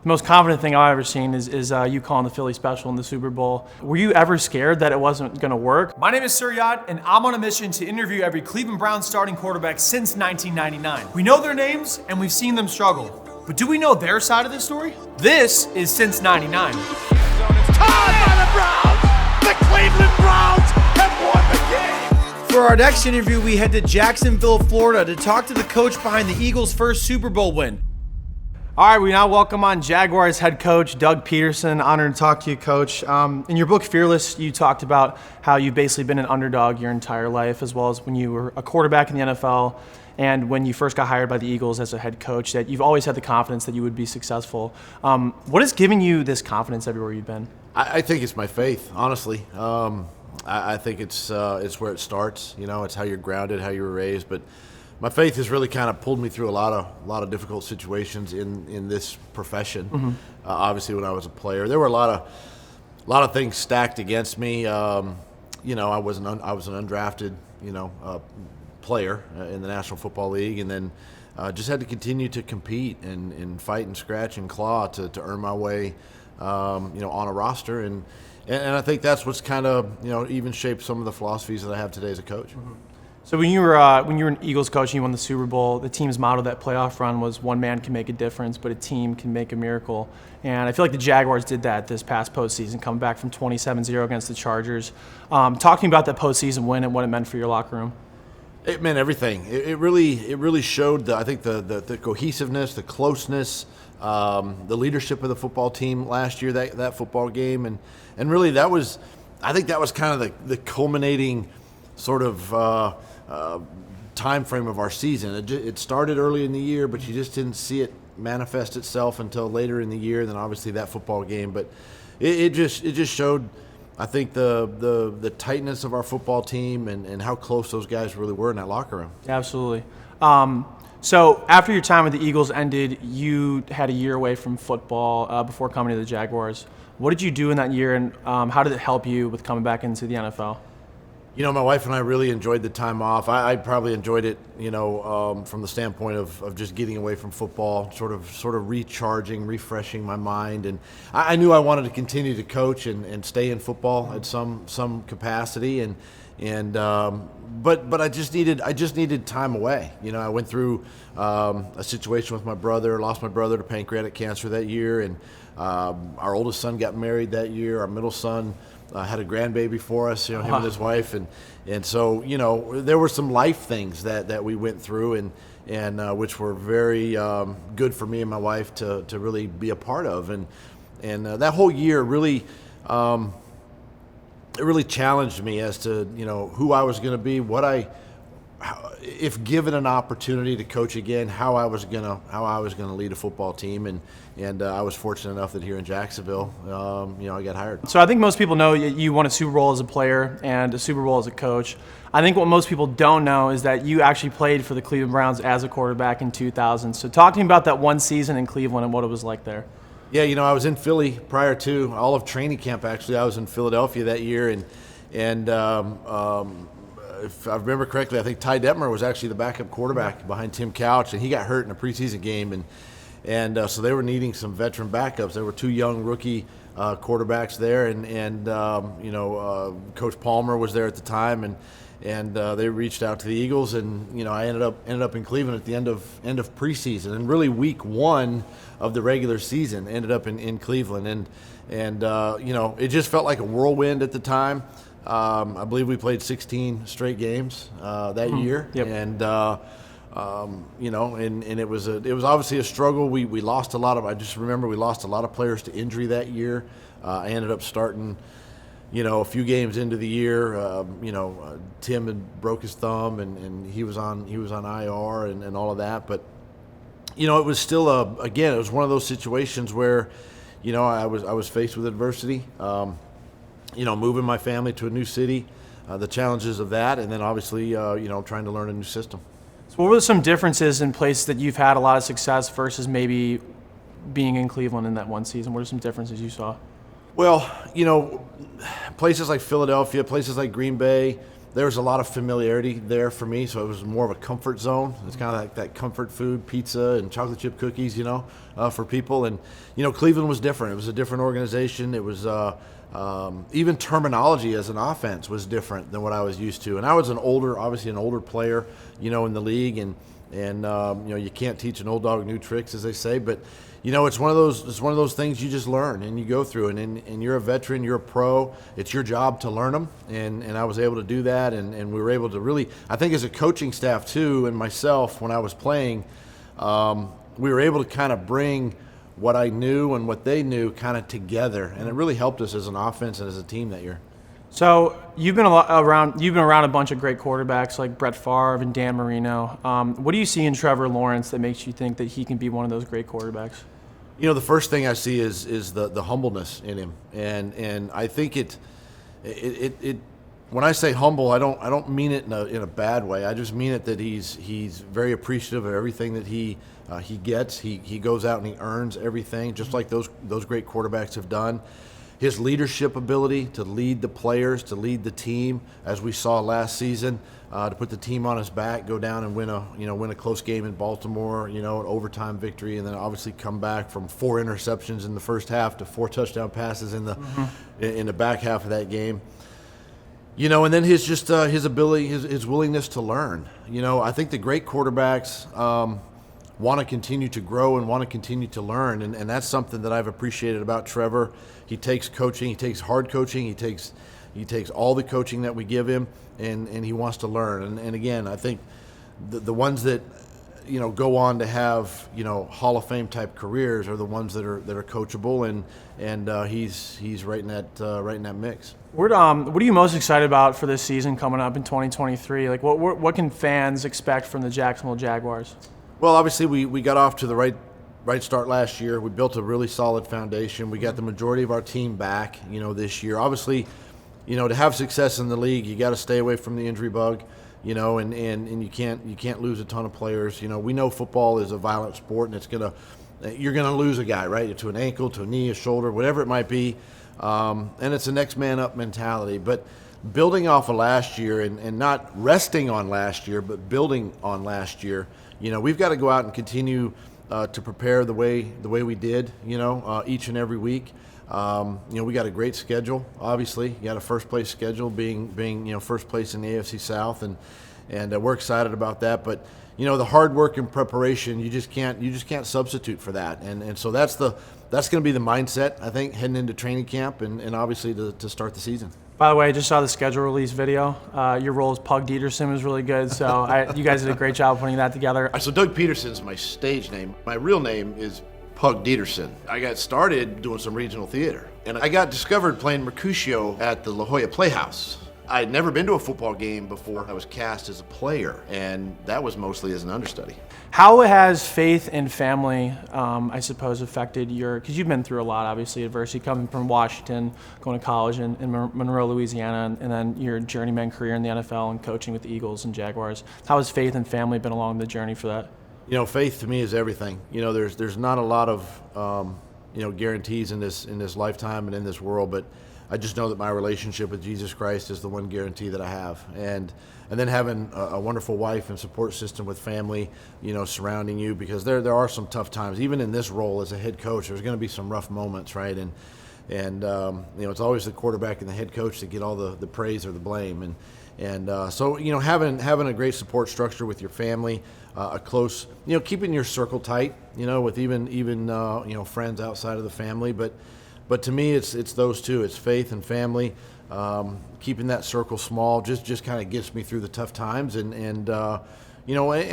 The most confident thing I've ever seen is you calling the Philly special in the Super Bowl. Were you ever scared that it wasn't going to work? My name is Sir Yacht, and I'm on a mission to interview every Cleveland Browns starting quarterback since 1999. We know their names, and we've seen them struggle. But do we know their side of the story? This is Since 99. Tied by the Browns! The Cleveland Browns have won the game! For our next interview, we head to Jacksonville, Florida to talk to the coach behind the Eagles' first Super Bowl win. All right, we now welcome on Jaguars head coach Doug Pederson. Honored to talk to you, Coach. In your book, Fearless, you talked about how you've basically been an underdog your entire life, as well as when you were a quarterback in the NFL and when you first got hired by the Eagles as a head coach, that you've always had the confidence that you would be successful. What is giving you this confidence everywhere you've been? I think it's my faith, honestly. I think it's where it starts. You know, it's how you're grounded, how you were raised, but my faith has really kind of pulled me through a lot of difficult situations in this profession. Mm-hmm. Obviously, when I was a player, there were a lot of things stacked against me. You know, I was an undrafted player in the National Football League, and then just had to continue to compete and fight and scratch and claw to earn my way, on a roster. And I think that's what's kind of even shaped some of the philosophies that I have today as a coach. Mm-hmm. So when you were an Eagles coach and you won the Super Bowl, the team's motto that playoff run was one man can make a difference, but a team can make a miracle. And I feel like the Jaguars did that this past postseason, coming back from 27-0 against the Chargers. Talking about that postseason win and what it meant for your locker room. It meant everything. It really showed the cohesiveness, the closeness, the leadership of the football team last year, that football game, and really I think that was kind of the culminating sort of time frame of our season. It started early in the year, but you just didn't see it manifest itself until later in the year. And then obviously that football game, but it just showed, I think, the tightness of our football team and how close those guys really were in that locker room. Absolutely. So after your time with the Eagles ended, you had a year away from football before coming to the Jaguars. What did you do in that year, and how did it help you with coming back into the NFL? My wife and I really enjoyed the time off. I probably enjoyed it, from the standpoint of just getting away from football, sort of recharging, refreshing my mind. And I knew I wanted to continue to coach and stay in football at some capacity. But I just needed time away. I went through a situation with my brother, lost my brother to pancreatic cancer that year, and our oldest son got married that year. Our middle son had a grandbaby for us, him and his wife, and so there were some life things that we went through, and which were very good for me and my wife to really be a part of, and that whole year really it really challenged me as to who I was going to be, if given an opportunity to coach again, how I was gonna lead a football team, and I was fortunate enough that here in Jacksonville, I got hired. So I think most people know you won a Super Bowl as a player and a Super Bowl as a coach. I think what most people don't know is that you actually played for the Cleveland Browns as a quarterback in 2000. So talk to me about that one season in Cleveland and what it was like there. Yeah, I was in Philly prior to all of training camp. Actually, I was in Philadelphia that year, and if I remember correctly, I think Ty Detmer was actually the backup quarterback behind Tim Couch, and he got hurt in a preseason game, and so they were needing some veteran backups. There were two young rookie quarterbacks there, and Coach Palmer was there at the time, and they reached out to the Eagles, and I ended up in Cleveland at the end of preseason, and really week one of the regular season ended up in Cleveland, and it just felt like a whirlwind at the time. I believe we played 16 straight games that year, yep. And it was obviously a struggle. We lost a lot of. I just remember we lost a lot of players to injury that year. I ended up starting, a few games into the year. Tim had broke his thumb, and he was on IR and all of that. But it was still it was one of those situations where, I was faced with adversity. Moving my family to a new city, the challenges of that, and then obviously, trying to learn a new system. So what were some differences in places that you've had a lot of success versus maybe being in Cleveland in that one season? What are some differences you saw? Well, places like Philadelphia, places like Green Bay, there was a lot of familiarity there for me, so it was more of a comfort zone. It's kind of like that comfort food, pizza and chocolate chip cookies, for people. And, Cleveland was different. It was a different organization. It was even terminology as an offense was different than what I was used to. And I was obviously an older player, in the league, and you can't teach an old dog new tricks, as they say, but it's one of those things you just learn and you go through, and you're a veteran, you're a pro, it's your job to learn them, and I was able to do that, and we were able to really, I think as a coaching staff too, and myself when I was playing, we were able to kind of bring what I knew and what they knew kind of together, and it really helped us as an offense and as a team that year. So you've been around a bunch of great quarterbacks like Brett Favre and Dan Marino. What do you see in Trevor Lawrence that makes you think that he can be one of those great quarterbacks? The first thing I see is the humbleness in him, and I think it when I say humble, I don't mean it in a bad way. I just mean it that he's very appreciative of everything that he gets. He goes out and he earns everything, just like those great quarterbacks have done. His leadership ability to lead the players, to lead the team, as we saw last season, to put the team on his back, go down and win a close game in Baltimore, an overtime victory, and then obviously come back from 4 interceptions in the first half to 4 touchdown passes in the back half of that game. And then his ability, his willingness to learn. I think the great quarterbacks want to continue to grow and want to continue to learn, and that's something that I've appreciated about Trevor. He takes coaching, he takes hard coaching, he takes all the coaching that we give him, and he wants to learn. And again, I think the ones that go on to have Hall of Fame type careers are the ones that are coachable, and he's right in that mix. What are you most excited about for this season coming up in 2023? Like what can fans expect from the Jacksonville Jaguars? Well, obviously we got off to the right start last year. We built a really solid foundation. We got the majority of our team back, this year. Obviously, to have success in the league, you got to stay away from the injury bug, and you can't lose a ton of players. We know football is a violent sport, and you're gonna lose a guy, right? To an ankle, to a knee, a shoulder, whatever it might be, and it's a next man up mentality. But building off of last year and not resting on last year, but building on last year, we've got to go out and continue to prepare the way we did, each and every week. We got a great schedule. Obviously, you got a first place schedule, being first place in the AFC South, and we're excited about that. But the hard work and preparation, you just can't substitute for that. And so that's going to be the mindset, I think, heading into training camp and obviously to start the season. By the way, I just saw the schedule release video. Your role as Pug Dederson was really good, so you guys did a great job putting that together. So Doug Pederson is my stage name. My real name is Pug Dederson. I got started doing some regional theater, and I got discovered playing Mercutio at the La Jolla Playhouse. I had never been to a football game before I was cast as a player, and that was mostly as an understudy. How has faith and family, I suppose, affected because you've been through a lot, obviously, adversity, coming from Washington, going to college in Monroe, Louisiana, and then your journeyman career in the NFL and coaching with the Eagles and Jaguars. How has faith and family been along the journey for that? Faith to me is everything. There's not a lot of, guarantees in this lifetime and in this world, but I just know that my relationship with Jesus Christ is the one guarantee that I have. And then having a wonderful wife and support system with family, surrounding you, because there are some tough times. Even in this role as a head coach, there's going to be some rough moments, right? And it's always the quarterback and the head coach that get all the praise or the blame. So having a great support structure with your family, a close, keeping your circle tight, with even friends outside of the family, but to me, it's those two. It's faith and family. Keeping that circle small just kind of gets me through the tough times, and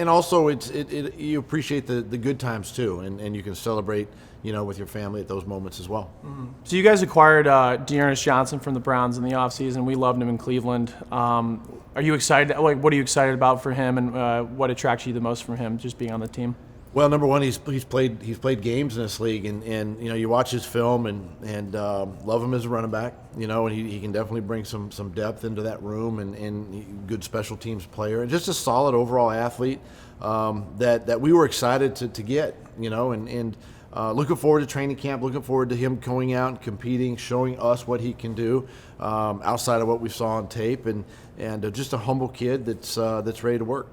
also you appreciate the good times too, and you can celebrate with your family at those moments as well. Mm-hmm. So you guys acquired Dearness Johnson from the Browns in the offseason. We loved him in Cleveland. Are you excited? What are you excited about for him, and what attracts you the most from him, just being on the team? Well, number one, he's played games in this league, and you watch his film and love him as a running back, and he can definitely bring some depth into that room, and good special teams player, and just a solid overall athlete that we were excited to get, and looking forward to training camp, looking forward to him going out and competing, showing us what he can do outside of what we saw on tape, and just a humble kid that's ready to work.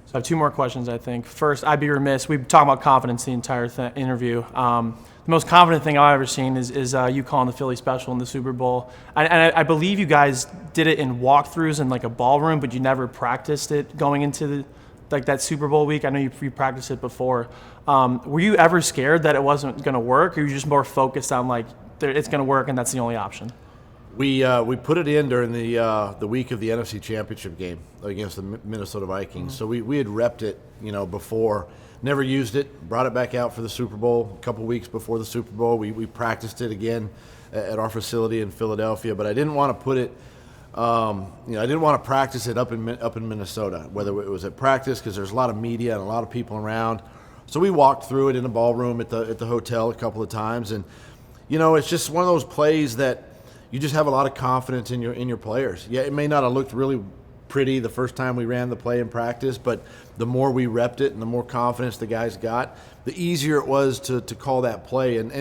So I have two more questions, I think. First, I'd be remiss. We've talked about confidence the entire interview. The most confident thing I've ever seen is you calling the Philly special in the Super Bowl. I believe you guys did it in walkthroughs in like a ballroom, but you never practiced it going into that Super Bowl week. I know you practiced it before. Were you ever scared that it wasn't going to work, or were you just more focused on like it's going to work and that's the only option? We put it in during the week of the NFC Championship game against the Minnesota Vikings. So we had repped it, before. Never used it. Brought it back out for the Super Bowl a couple weeks before the Super Bowl. We practiced it again at our facility in Philadelphia, but I didn't want to put it. I didn't want to practice it up in Minnesota, whether it was at practice, because there's a lot of media and a lot of people around. So we walked through it in the ballroom at the hotel a couple of times, and it's just one of those plays that you just have a lot of confidence in your players. Yeah, it may not have looked really pretty the first time we ran the play in practice, but the more we repped it and the more confidence the guys got, the easier it was to call that play. And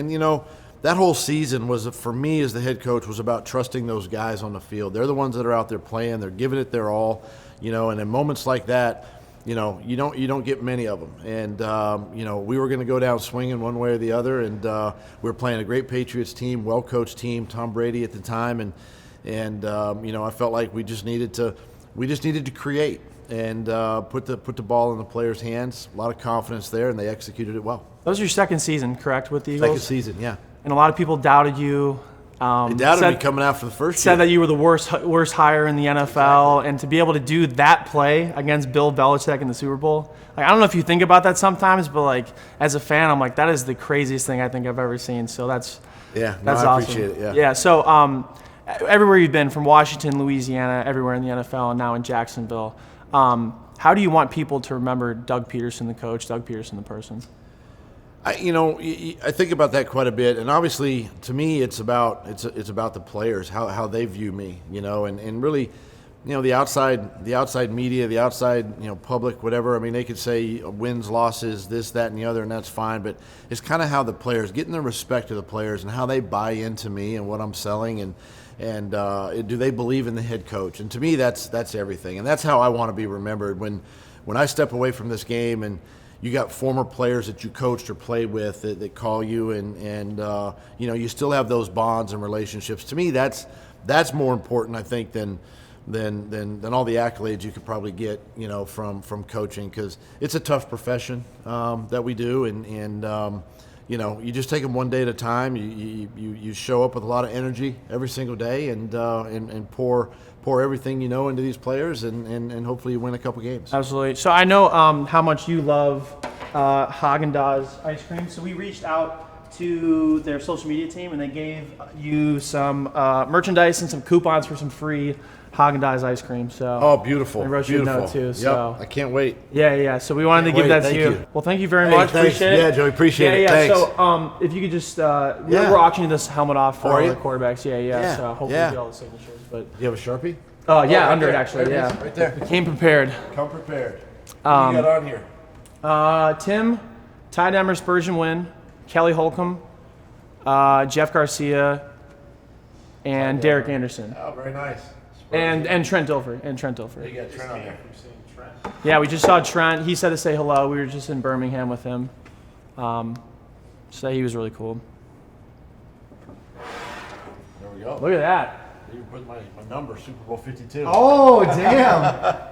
that whole season was, for me as the head coach, was about trusting those guys on the field. They're the ones that are out there playing. They're giving it their all, and in moments like that, you don't get many of them. And, we were going to go down swinging one way or the other, and we were playing a great Patriots team, well-coached team, Tom Brady at the time, and I felt like we just needed to create and put the ball in the players' hands. A lot of confidence there, and they executed it well. That was your second season, correct, with the Eagles? Second season, yeah. And a lot of people doubted you. They doubted me coming out for the first said year. that you were the worst hire in the NFL, exactly. And to be able to do that play against Bill Belichick in the Super Bowl, I don't know if you think about that sometimes, but as a fan, I'm like, that is the craziest thing I think I've ever seen. So that's I awesome. appreciate it. Yeah. Yeah. So everywhere you've been, from Washington, Louisiana, everywhere in the NFL, and now in Jacksonville, how do you want people to remember Doug Pederson, the coach, Doug Pederson, the person? I think about that quite a bit, and obviously, to me, it's about the players, how they view me, and really, the outside media, the outside, public, whatever. I mean, they could say wins, losses, this, that, and the other, and that's fine. But it's kind of how the players, getting the respect of the players, and how they buy into me and what I'm selling, and do they believe in the head coach? And to me, that's everything, and that's how I want to be remembered when I step away from this game and you got former players that you coached or played with that call you, and you still have those bonds and relationships. To me, that's more important, I think, than all the accolades you could probably get, from coaching, because it's a tough profession that we do, and you just take them one day at a time. You show up with a lot of energy every single day, and pour everything into these players, and hopefully you win a couple games. Absolutely. So I know how much you love Haagen-Dazs ice cream. So we reached out to their social media team, and they gave you some merchandise and some coupons for some free Haagen-Dazs ice cream. So beautiful. I wrote you a note too. So yep. I can't wait. Yeah. So we wanted to give that to you. Well, thank you very much. Thanks. Appreciate it. Yeah, Joey, appreciate it. Yeah. Thanks. So if you could just, we're auctioning this helmet off for all the quarterbacks. Yeah. So hopefully we get all the signatures. But you have a Sharpie? Yeah, right under there. it actually. There it is, Yeah. right there. Came prepared. Come prepared. What do you got on here? Tim, Ty Demmer, Spurgeon Wynn, Kelly Holcomb, Jeff Garcia, and Derek Anderson. Oh, very nice. And Trent Dilfer. You got Trent on there. Yeah, we just saw Trent. He said to say hello. We were just in Birmingham with him. So he was really cool. There we go. Look at that. You put my number, Super Bowl 52. Oh, damn.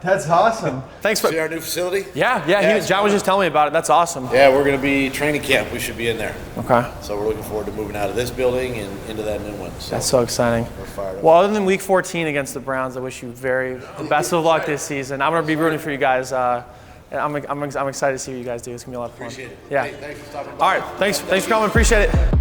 That's awesome. Thanks for. See our new facility? Yeah. John was just telling me about it. That's awesome. Yeah, we're going to be training camp. We should be in there. Okay. So we're looking forward to moving out of this building and into that new one. So That's so exciting. we're fired up. Well, other than Week 14 against the Browns, I wish you the best of luck this season. I'm going to be rooting for you guys. I'm excited to see what you guys do. It's going to be a lot of fun. Appreciate it. Yeah. Hey, thanks for stopping by. All right. Thanks for coming. Appreciate it.